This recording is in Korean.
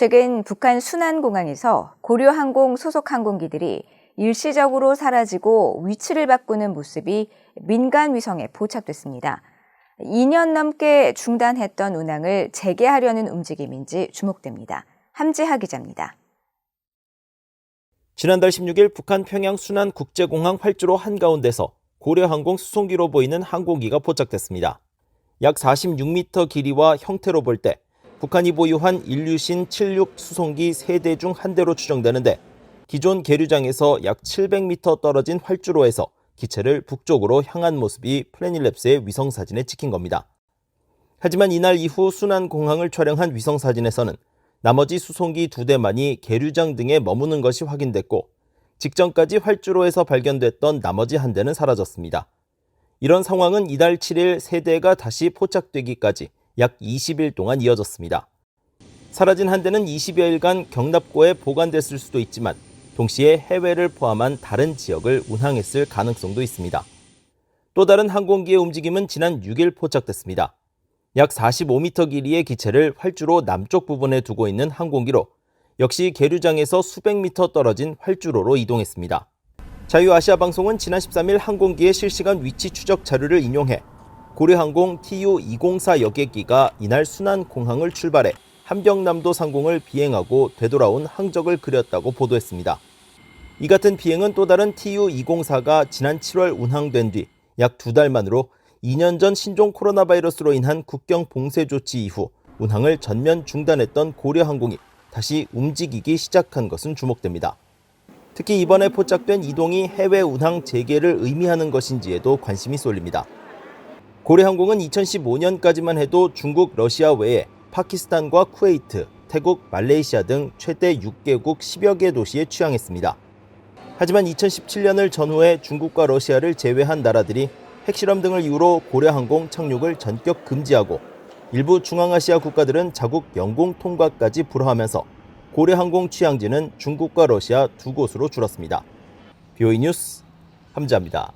최근 북한 순안공항에서 고려항공 소속 항공기들이 일시적으로 사라지고 위치를 바꾸는 모습이 민간 위성에 포착됐습니다. 2년 넘게 중단했던 운항을 재개하려는 움직임인지 주목됩니다. 함지하 기자입니다. 지난달 16일 북한 평양 순안국제공항 활주로 한가운데서 고려항공 수송기로 보이는 항공기가 포착됐습니다. 약 46m 길이와 형태로 볼 때 북한이 보유한 일류신 76 수송기 3대 중 한 대로 추정되는데 기존 계류장에서 약 700m 떨어진 활주로에서 기체를 북쪽으로 향한 모습이 플래닛랩스의 위성사진에 찍힌 겁니다. 하지만 이날 이후 순안공항을 촬영한 위성사진에서는 나머지 수송기 2대만이 계류장 등에 머무는 것이 확인됐고 직전까지 활주로에서 발견됐던 나머지 한 대는 사라졌습니다. 이런 상황은 이달 7일 3대가 다시 포착되기까지 약 20일 동안 이어졌습니다. 사라진 한 대는 20여일간 경납고에 보관됐을 수도 있지만 동시에 해외를 포함한 다른 지역을 운항했을 가능성도 있습니다. 또 다른 항공기의 움직임은 지난 6일 포착됐습니다. 약 45m 길이의 기체를 활주로 남쪽 부분에 두고 있는 항공기로 역시 계류장에서 수백 미터 떨어진 활주로로 이동했습니다. 자유아시아방송은 지난 13일 항공기의 실시간 위치 추적 자료를 인용해 고려항공 TU-204 여객기가 이날 순안공항을 출발해 함경남도 상공을 비행하고 되돌아온 항적을 그렸다고 보도했습니다. 이 같은 비행은 또 다른 TU-204가 지난 7월 운항된 뒤 약 2달 만으로 2년 전 신종 코로나 바이러스로 인한 국경 봉쇄 조치 이후 운항을 전면 중단했던 고려항공이 다시 움직이기 시작한 것은 주목됩니다. 특히 이번에 포착된 이동이 해외 운항 재개를 의미하는 것인지에도 관심이 쏠립니다. 고려항공은 2015년까지만 해도 중국, 러시아 외에 파키스탄과 쿠웨이트, 태국, 말레이시아 등 최대 6개국 10여 개 도시에 취항했습니다. 하지만 2017년을 전후해 중국과 러시아를 제외한 나라들이 핵실험 등을 이유로 고려항공 착륙을 전격 금지하고 일부 중앙아시아 국가들은 자국 영공 통과까지 불허하면서 고려항공 취항지는 중국과 러시아 두 곳으로 줄었습니다. BOE 뉴스 함지하입니다.